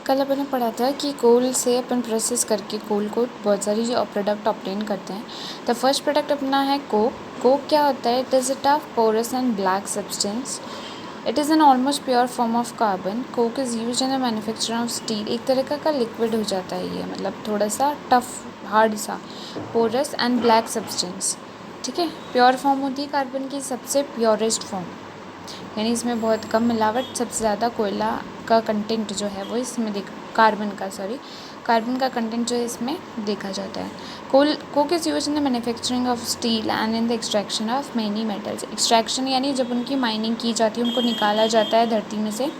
कल अपन ने पढ़ा था कि कोल से अपन प्रोसेस करके कोल को बहुत सारी जो प्रोडक्ट ऑब्टेन करते हैं। द फर्स्ट प्रोडक्ट अपना है कोक। कोक क्या होता है? It is a tough porous and black substance. It is an almost pure form of carbon. Coke is use in the manufacturing of steel. एक तरह का लिक्विड हो जाता है ये, मतलब थोड़ा सा टफ हार्ड सा, पोरस एंड ब्लैक सब्सटेंस। ठीक है, प्योर फॉर्म होती है कार्बन की, सबसे प्योरेस्ट फॉर्म, यानी इसमें बहुत कम मिलावट, सबसे ज़्यादा कोयला का कंटेंट जो है वो इसमें कार्बन का कंटेंट जो है इसमें देखा जाता है। Coke is use in the manufacturing of steel and in the extraction of many metals. Extraction यानी जब उनकी माइनिंग की जाती है, उनको निकाला जाता है धरती में से,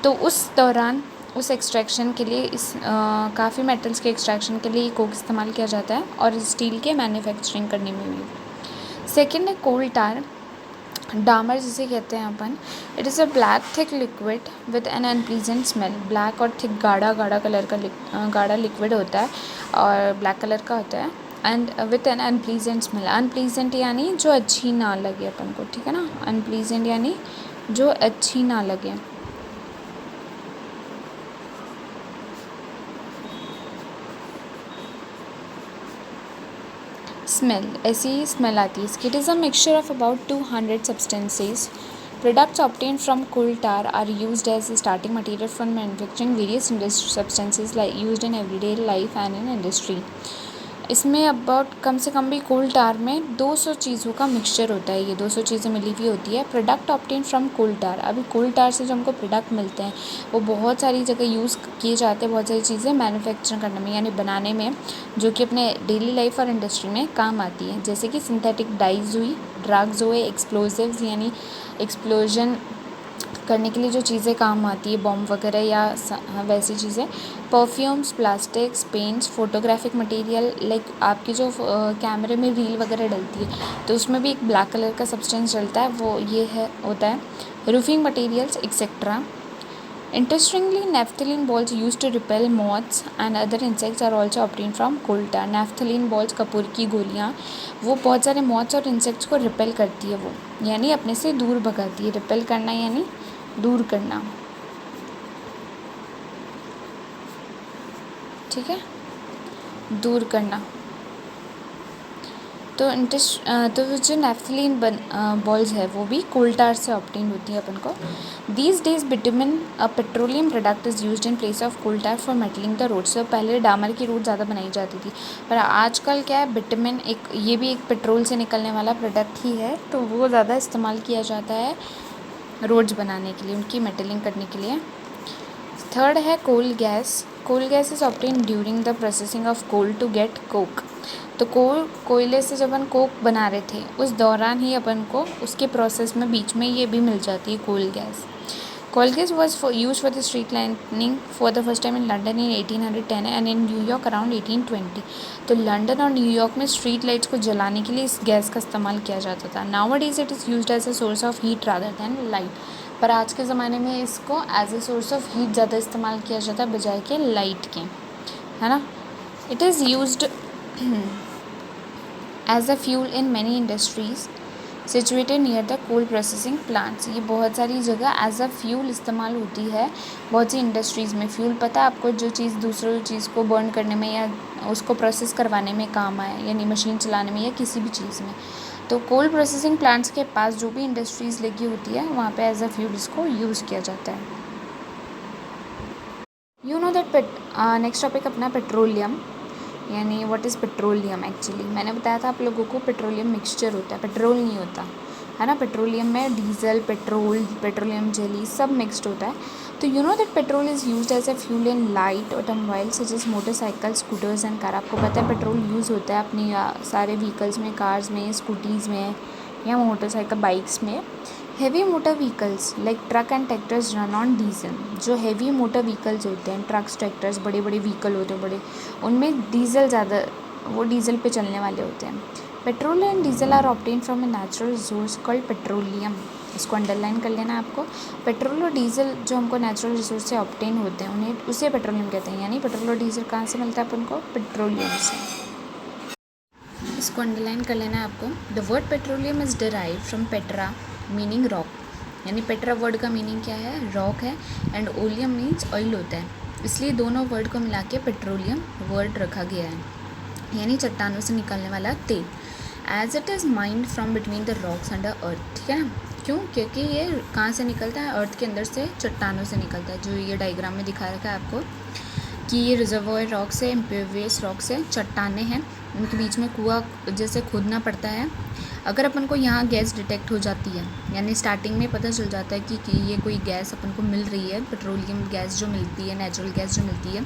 तो उस दौरान उस एक्सट्रैक्शन के लिए काफ़ी मेटल्स के एक्सट्रैक्शन के लिए कोक इस्तेमाल किया जाता है, और स्टील के मैन्युफैक्चरिंग करने में भी। सेकेंड है कोल टार, डामर जिसे कहते हैं अपन। It is a black thick liquid with an unpleasant smell. Black और थिक गाढ़ा कलर का गाढ़ा लिक्विड होता है और ब्लैक कलर का होता है, and with an unpleasant smell. Unpleasant यानी जो अच्छी ना लगे अपन को, ठीक है ना। अनप्लीजेंट यानी जो अच्छी ना लगे। स्मेल, ऐसी ही स्मेल आती है इसकी। It is a mixture of about 200 substances. Products obtained from coal tar are used as a starting material for manufacturing various substances like used in everyday life and in industry. इसमें about कम से कम भी कोल टार में 200 चीज़ों का mixture होता है। ये 200 चीज़ें मिली हुई होती है। प्रोडक्ट ऑब्टेन फ्रॉम कोल टार, अभी कोल टार से जो हमको प्रोडक्ट मिलते हैं वो बहुत सारी जगह यूज़ किए जाते हैं, बहुत सारी चीज़ें मैन्युफैक्चर करने में यानी बनाने में, जो कि अपने डेली लाइफ और इंडस्ट्री में काम आती है। जैसे कि सिंथेटिक डाइज हुई, ड्रग्स हुए, एक्सप्लोजिव्स यानी एक्सप्लोजन करने के लिए जो चीज़ें काम आती है, बॉम्ब वगैरह या वैसी चीज़ें, perfumes, plastics, paints, photographic material, like आपकी जो कैमरे में रील वगैरह डलती है तो उसमें भी एक ब्लैक कलर का सब्सटेंस डलता है, वो ये है होता है। Roofing materials etcetera. Interestingly, naphthalene balls used to repel moths and other insects are also obtained from coal tar. Naphthalene balls, Kapoor की गोलियाँ, वो बहुत सारे मॉथ्स और इंसेक्ट्स को रिपेल करती है, वो यानी अपने से दूर भगाती है। रिपेल करना यानी दूर करना, ठीक है, दूर करना। तो जो नेफ्थलीन बॉल्स है वो भी कोल टार से ऑब्टेन होती है अपन को। These days bitumen a petroleum product is used in place of coal tar for metalling the road. से पहले डामर की रोड ज़्यादा बनाई जाती थी, पर आजकल क्या है, बिटुमेन ये भी एक पेट्रोल से निकलने वाला प्रोडक्ट ही है, तो वो ज़्यादा इस्तेमाल किया जाता है रोड्स बनाने के लिए, उनकी मेटलिंग करने के लिए। थर्ड है coal gas. Coal gas is obtain during the processing of coal to get coke. तो कोयले से जब अपन कोक बना रहे थे उस दौरान ही अपन को उसके प्रोसेस में बीच में ये भी मिल जाती है coal gas. Coal gas was use for the street lightning for the first time in London in 1810 and in New York around 1820। तो लंदन और न्यूयॉर्क में स्ट्रीट लाइट्स को जलाने के लिए इस गैस का इस्तेमाल किया जाता था। Nowadays it is used as a source of heat rather than light. पर आज के ज़माने में इसको as a source of heat ज़्यादा इस्तेमाल किया जाता है बजाय के लाइट के, है ना। It is used as a fuel in many industries situated near the coal processing plants. ये बहुत सारी जगह एज अ फ्यूल इस्तेमाल होती है बहुत सी इंडस्ट्रीज़ में। फ्यूल पता है आपको, जो चीज़ दूसरी चीज़ को बर्न करने में या उसको प्रोसेस करवाने में काम आए, यानी मशीन चलाने में या किसी भी चीज़ में। तो कोल प्रोसेसिंग प्लांट्स के पास जो भी इंडस्ट्रीज़ लगी होती है वहाँ पे एज अ फ्यूल इसको यूज़ किया जाता है। You know that next topic अपना पेट्रोलियम, यानी व्हाट इज़ पेट्रोलियम। एक्चुअली मैंने बताया था आप लोगों को पेट्रोलियम मिक्सचर होता है, पेट्रोल नहीं होता है ना। पेट्रोलियम में डीजल, पेट्रोल, पेट्रोलियम जेली सब मिक्सड होता है। तो you know that petrol is used as a fuel in light automobile such as motorcycle, scooters and car. आपको पता है पेट्रोल यूज़ होता है अपनी सारे व्हीकल्स में, कार्स में, स्कूटीज़ में या मोटरसाइकिल बाइक्स में। Heavy motor vehicles like truck and tractors run on diesel. जो हेवी मोटर व्हीकल्स होते हैं, ट्रक्स, ट्रैक्टर्स, बड़े बड़े व्हीकल होते हैं बड़े, उनमें डीजल ज़्यादा, वो डीजल पे चलने वाले होते हैं। Petrol and diesel are obtain from a natural resource called petroleum. इसको अंडरलाइन कर लेना आपको। पेट्रोल और डीजल जो हमको नेचुरल रिसोर्स से ऑब्टेन होते हैं उन्हें उसे पेट्रोलियम कहते हैं। यानी पेट्रोल और डीजल कहाँ से मिलता है अपन को? पेट्रोलियम से। इसको अंडरलाइन कर लेना है आपको। The word petroleum is derive from Petra meaning rock, यानी पेट्रा वर्ड का मीनिंग क्या है? रॉक है, एंड ओलियम मीन्स ऑयल होता है। इसलिए दोनों वर्ड को मिला के पेट्रोलियम वर्ड रखा गया है, यानी चट्टानों से निकलने वाला तेल। As it is mined from between the rocks under earth, ठीक है ना। क्यों? क्योंकि ये कहाँ से निकलता है? अर्थ के अंदर से, चट्टानों से निकलता है। जो ये डायग्राम में दिखा रखा है आपको कि ये रिजर्वॉयर रॉक्स है, इम्पेरियस रॉक्स है, चट्टानें हैं, उनके बीच में कुआं जैसे खोदना पड़ता है। अगर अपन को यहाँ गैस डिटेक्ट हो जाती है, यानी स्टार्टिंग में पता चल जाता है कि ये कोई गैस अपन को मिल रही है, पेट्रोलियम गैस जो मिलती है, नेचुरल गैस जो मिलती है,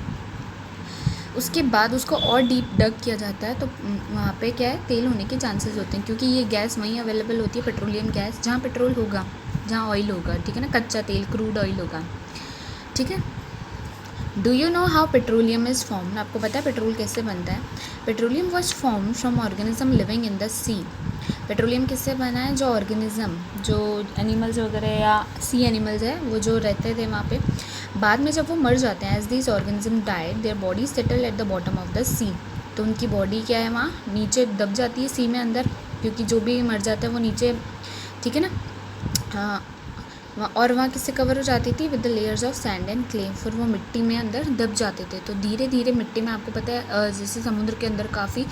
उसके बाद उसको और डीप डग किया जाता है, तो वहाँ पे क्या है, तेल होने के चांसेस होते हैं, क्योंकि ये गैस वहीं अवेलेबल होती है, पेट्रोलियम गैस, जहाँ पेट्रोल होगा, जहाँ ऑयल होगा, ठीक है ना, कच्चा तेल, क्रूड ऑयल होगा, ठीक है। Do you know how petroleum is form? आपको पता है पेट्रोल कैसे बनता है? Petroleum was form from organism living in the sea. Petroleum किससे बना है? जो ऑर्गेनिज्म, जो एनिमल्स वगैरह या सी एनिमल्स है, वो जो रहते थे वहाँ पे, बाद में जब वो मर जाते हैं, as this organism died their body settle at the bottom of the sea, तो उनकी बॉडी क्या है, वहाँ नीचे दब जाती है सी में अंदर, क्योंकि जो भी मर जाता है वो नीचे, ठीक है ना। हाँ, और वहाँ किससे कवर हो जाती थी? With the layers of sand and clay, फिर वो मिट्टी में अंदर दब जाते थे। तो धीरे धीरे मिट्टी में, आपको पता है जैसे समुद्र के अंदर काफ़ी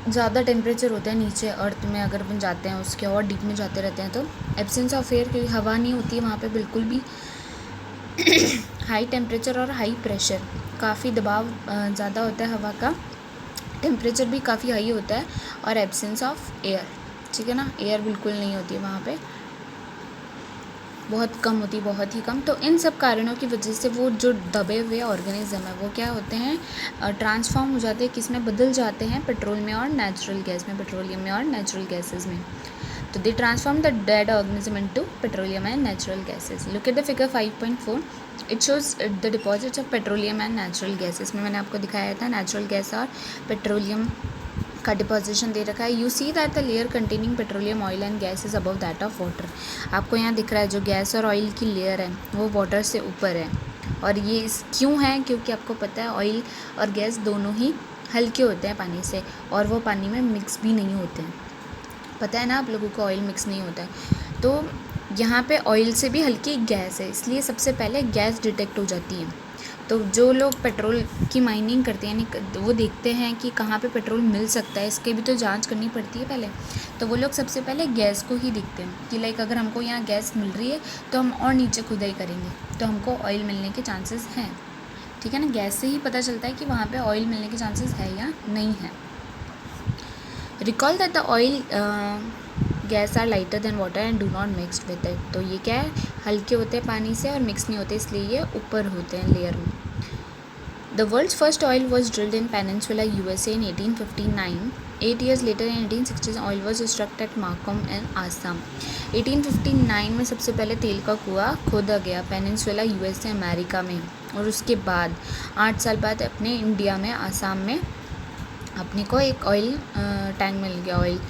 ज़्यादा टेम्परेचर होता है नीचे अर्थ में, अगर अपन जाते हैं उसके और डीप में जाते रहते हैं, तो एब्सेंस ऑफ एयर, क्योंकि हवा नहीं होती है वहाँ पे बिल्कुल भी, हाई टेम्परेचर और हाई प्रेशर, काफ़ी दबाव ज़्यादा होता है हवा का, टेम्परेचर भी काफ़ी हाई होता है, और एब्सेंस ऑफ एयर, ठीक है ना, एयर बिल्कुल नहीं होती है वहाँ पे, बहुत कम होती है, बहुत ही कम। तो इन सब कारणों की वजह से वो जो दबे हुए ऑर्गेनिज्म है वो क्या होते हैं, ट्रांसफॉर्म हो जाते हैं, किस में बदल जाते हैं, पेट्रोल में और नेचुरल गैस में, पेट्रोलियम में और नेचुरल गैसेस में। तो they transform the dead organism into petroleum and natural gases. Look at the figure 5.4, it shows the deposits of petroleum and natural gases में मैंने आपको दिखाया था नेचुरल गैस और पेट्रोलियम का डिपोजिशन दे रखा है। You see that the layer containing petroleum oil and gas is above that of water. आपको यहाँ दिख रहा है जो गैस और ऑयल की लेयर है वो वाटर से ऊपर है, और ये क्यों है? क्योंकि आपको पता है ऑयल और गैस दोनों ही हल्के होते हैं पानी से, और वो पानी में मिक्स भी नहीं होते हैं। पता है ना आप लोगों को, ऑयल मिक्स नहीं होता है। तो यहाँ पे ऑयल से भी हल्की गैस है, इसलिए सबसे पहले गैस डिटेक्ट हो जाती है। तो जो लोग पेट्रोल की माइनिंग करते हैं, यानी वो देखते हैं कि कहाँ पे पेट्रोल मिल सकता है, इसकी भी तो जांच करनी पड़ती है पहले, तो वो लोग सबसे पहले गैस को ही देखते हैं कि लाइक अगर हमको यहाँ गैस मिल रही है तो हम और नीचे खुदाई करेंगे तो हमको ऑयल मिलने के चांसेस हैं, ठीक है ना। गैस से ही पता चलता है कि वहाँ पे ऑयल मिलने के चांसेस है या नहीं है। Recall that the oil gas are lighter than water and do not mix with it. तो ये क्या है, हल्के होते हैं पानी से और मिक्स नहीं होते, इसलिए ये ऊपर होते हैं लेयर में। The world's first oil was drilled in peninsula USA in 1859. 8 years later in 1860 oil was struck at Makum in Assam. 1859 में सबसे पहले तेल का कुआं खोदा गया पेनिनसुला USA अमेरिका में, और उसके बाद 8 साल बाद अपने इंडिया में आसाम में अपने को एक ऑयल टैंक मिल गया। Oil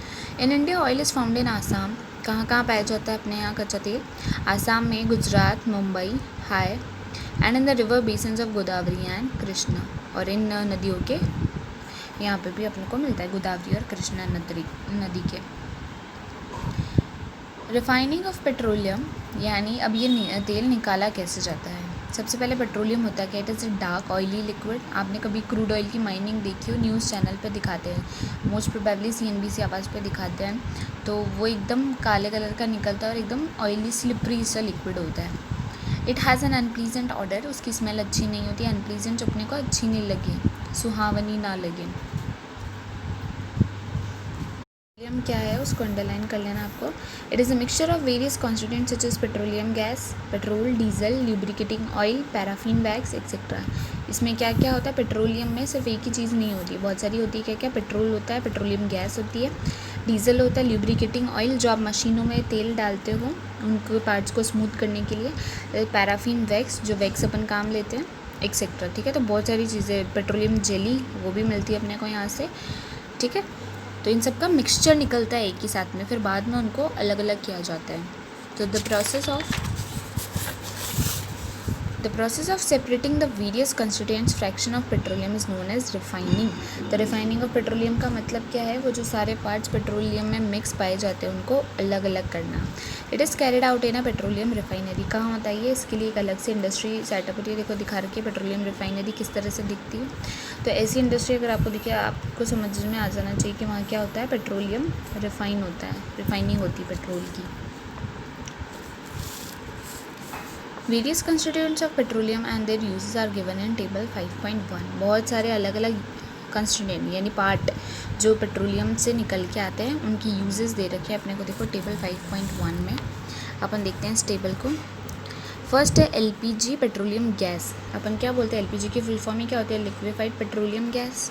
in India oil is found in Assam. कहाँ कहाँ पाया जाता है अपने यहाँ कच्चा तेल? आसाम में, Gujarat, Mumbai, high and in the river basins of Godavari and Krishna, और इन नदियों के यहाँ पे भी अपने को मिलता है, गोदावरी और कृष्णा नदी के। रिफाइनिंग ऑफ पेट्रोलियम, यानी अब ये तेल निकाला कैसे जाता है? सबसे पहले पेट्रोलियम होता है क्या? It is a dark oily liquid. आपने कभी क्रूड ऑयल की माइनिंग देखी हो? न्यूज़ चैनल पे दिखाते हैं, मोस्ट प्रोबेबली CNBC आवाज़ पे दिखाते हैं, तो वो एकदम काले कलर का निकलता है और एकदम ऑयली स्लिपरी सा लिक्विड होता है। It has an unpleasant order, उसकी स्मेल अच्छी नहीं होती, अनप्लीजेंट जो अपने को अच्छी नहीं लगे, सुहावनी ना लगे। पेट्रोलियम क्या है उसको अंडरलाइन कर लेना आपको। It is a mixture of various constituents such as petroleum gas, petrol, diesel, lubricating oil, paraffin wax etcetera. इसमें क्या क्या होता है? पेट्रोलियम में सिर्फ एक ही चीज़ नहीं होती, बहुत सारी होती है। क्या क्या? पेट्रोल होता है, पेट्रोलियम गैस होती है, डीजल होता है, ल्यूब्रिकेटिंग ऑयल जो आप मशीनों में तेल डालते हो उनको पार्ट्स को स्मूथ करने के लिए, पैराफिन वैक्स जो वैक्स अपन काम लेते हैं, एक्सेट्रा, ठीक है। तो बहुत सारी चीज़ें, पेट्रोलियम जेली वो भी मिलती है अपने को यहाँ से, ठीक है। तो इन सब का मिक्सचर निकलता है एक ही साथ में, फिर बाद में उनको अलग अलग किया जाता है। तो the process of The process of separating the various constituents fraction of petroleum is known as refining. तो refining of petroleum का मतलब क्या है? वो जो सारे पार्ट्स पेट्रोलियम में मिक्स पाए जाते हैं उनको अलग अलग करना. It is carried out in a petroleum refinery. कहाँ होता है ये? इसके लिए एक अलग से इंडस्ट्री सेटअप होती है. देखो दिखा रखी है पेट्रोलियम रिफाइनरी किस तरह से दिखती है. तो ऐसी इंडस्ट्री अगर आपको दिखे आपको समझ में आ जाना चाहिए कि वहाँ क्या होता है, पेट्रोलियम रिफाइन होता है, रिफाइनिंग होती है पेट्रोल की. Various constituents of petroleum and their uses are given in table 5.1. बहुत सारे अलग अलग कंस्टिट्यूएंट यानी पार्ट जो पेट्रोलियम से निकल के आते हैं उनकी यूजेस दे रखे हैं अपने को. देखो टेबल 5.1 में अपन देखते हैं इस टेबल को. फर्स्ट है एलपीजी पेट्रोलियम गैस. अपन क्या बोलते हैं, एलपीजी की फुल फॉर्म ही क्या होती है, लिक्विफाइड पेट्रोलियम गैस,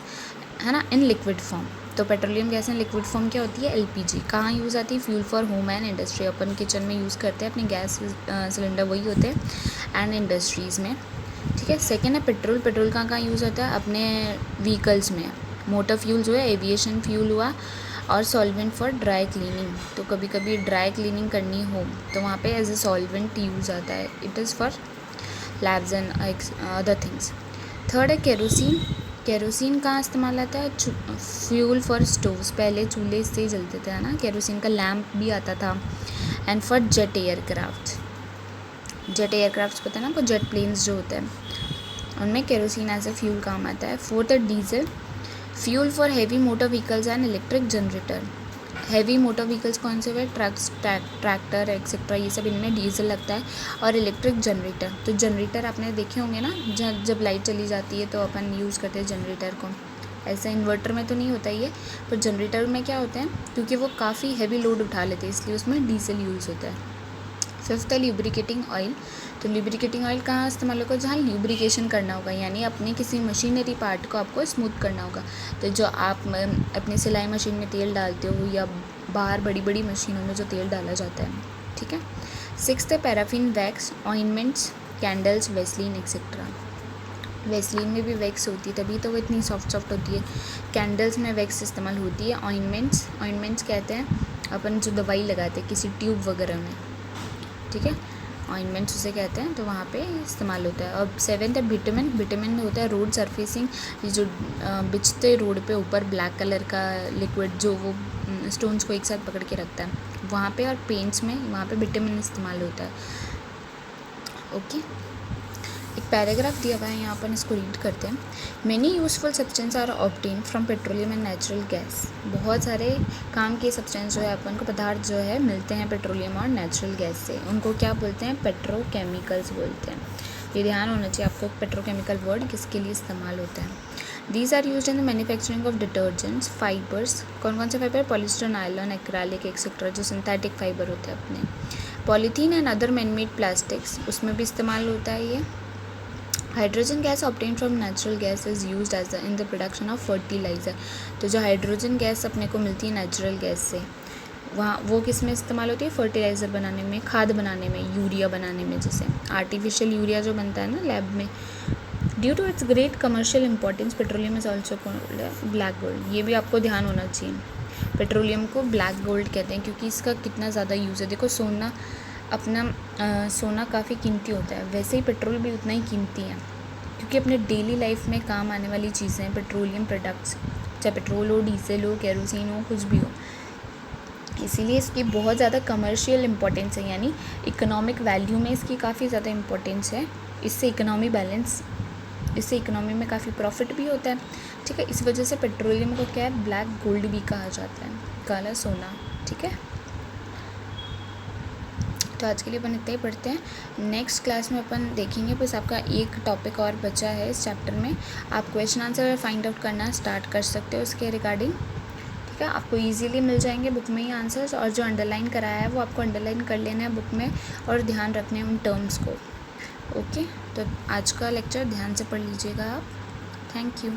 है ना, इन लिक्विड फॉर्म. तो petroleum gas in liquid form क्या होती है, एलपीजी. कहाँ यूज़ आती है, fuel for home and industry. Upon kitchen में यूज़ करते हैं अपने गैस सिलेंडर वही होते हैं एंड इंडस्ट्रीज़ में. ठीक है. सेकेंड है पेट्रोल. पेट्रोल कहाँ यूज़ होता है, अपने व्हीकल्स में. मोटर फ्यूल जो है एविएशन फ्यूल हुआ, और सॉल्वेंट फॉर ड्राई क्लीनिंग. तो कभी कभी ड्राई क्लीनिंग करनी हो तो वहाँ पे एज ए सॉल्वेंट यूज़ आता है. It is for labs and other things. Third है केरोसिन. केरोसिन कहाँ इस्तेमाल आता है, फ्यूल फॉर स्टोव्स. पहले चूल्हे से जलते थे, है ना. केरोसिन का लैम्प भी आता था. And for jet aircraft. Jet aircraft पता है ना आपको, जेट प्लेन्स जो होते हैं उनमें केरोसिन एज ए फ्यूल काम आता है. फोर्थ है diesel. Fuel for heavy motor vehicles and electric generator. Heavy motor vehicles कौन से हुए, ट्रक्स, ट्रैक्टर एक्सेट्रा, ये सब इनमें डीजल लगता है. और इलेक्ट्रिक जनरेटर, तो जनरेटर आपने देखे होंगे ना, जब लाइट चली जाती है तो अपन यूज़ करते हैं जनरेटर को. ऐसा इन्वर्टर में तो नहीं होता ये, पर जनरेटर में क्या होता है, क्योंकि वो काफ़ी हैवी लोड उठा लेते हैं इसलिए उसमें डीजल यूज़ होता है. फिफ्थ है ल्यूब्रिकेटिंग ऑयल. तो ल्यूब्रिकेटिंग ऑयल कहाँ इस्तेमाल होगा, जहाँ ल्यूब्रिकेशन करना होगा, यानी अपने किसी मशीनरी पार्ट को आपको स्मूथ करना होगा. तो जो आप अपनी सिलाई मशीन में तेल डालते हो या बाहर बड़ी बड़ी मशीनों में जो तेल डाला जाता है. ठीक है. सिक्स्थ है paraffin, wax, ointments, candles, Vaseline etcetera. Vaseline में भी वैक्स होती है तभी तो वो इतनी सॉफ्ट होती है. कैंडल्स में वैक्स इस्तेमाल होती है. ऑइनमेंट्स कहते हैं अपन जो दवाई लगाते हैं किसी ट्यूब वगैरह में. ठीक है. ऑइनमेंट्स उसे कहते हैं, तो वहाँ पे इस्तेमाल होता है. और सेवेंथ है बिटुमेन. बिटुमेन में होता है रोड सरफेसिंग, ये जो बिछते रोड पे ऊपर ब्लैक कलर का लिक्विड जो वो स्टोन्स को एक साथ पकड़ के रखता है वहाँ पे, और पेंट्स में वहाँ पे बिटुमेन इस्तेमाल होता है. ओके. एक पैराग्राफ दिया हुआ है यहाँ पर, इसको रीड करते हैं. Many useful substance are obtain from petroleum and natural gas. बहुत सारे काम के सब्सटेंस जो है अपन को पदार्थ जो है मिलते हैं पेट्रोलियम और नेचुरल गैस से. उनको क्या बोलते हैं, पेट्रोकेमिकल्स बोलते हैं. ये ध्यान होना चाहिए आपको, पेट्रोकेमिकल वर्ड किसके लिए इस्तेमाल होता है. These are use in the manufacturing of detergents, fibres. कौन कौन से fibre, polyester, nylon, acrylic etcetera, जो सिंथेटिक फाइबर होते हैं अपने. Polythene and other manmade plastics, उसमें भी इस्तेमाल होता है ये. Hydrogen gas obtain from natural gas is used as in the production of fertiliser. तो जो हाइड्रोजन गैस अपने को मिलती है नेचुरल गैस से, वहाँ वो किस में इस्तेमाल होती है, फर्टिलाइज़र बनाने में, खाद बनाने में, यूरिया बनाने में. जैसे आर्टिफिशियल यूरिया जो बनता है ना लैब में. Due to its great commercial importance petroleum is also called black gold. ये भी आपको ध्यान होना चाहिए. पेट्रोलियम को ब्लैक गोल्ड कहते हैं क्योंकि इसका कितना ज़्यादा यूज़ है. देखो सोना काफ़ी कीमती होता है, वैसे ही पेट्रोल भी उतना ही कीमती है क्योंकि अपने डेली लाइफ में काम आने वाली चीज़ें हैं पेट्रोलियम प्रोडक्ट्स, चाहे पेट्रोल हो, डीजल हो, केरोसिन हो, कुछ भी हो. इसीलिए इसकी बहुत ज़्यादा कमर्शियल इंपॉर्टेंस है, यानी इकोनॉमिक वैल्यू में इसकी काफ़ी ज़्यादा इंपॉर्टेंस है. इससे इकोनॉमी में काफ़ी प्रॉफिट भी होता है. ठीक है. इस वजह से पेट्रोलियम को क्या है, ब्लैक गोल्ड भी कहा जाता है, काला सोना. ठीक है. तो आज के लिए अपन इतना ही पढ़ते हैं. नेक्स्ट क्लास में अपन देखेंगे, बस आपका एक टॉपिक और बचा है इस चैप्टर में. आप क्वेश्चन आंसर फाइंड आउट करना स्टार्ट कर सकते हो उसके रिगार्डिंग. ठीक है. आपको इजीली मिल जाएंगे बुक में ही आंसर्स, और जो अंडरलाइन कराया है वो आपको अंडरलाइन कर लेना है बुक में, और ध्यान रखने उन टर्म्स को. ओके. तो आज का लेक्चर ध्यान से पढ़ लीजिएगा आप. Thank you.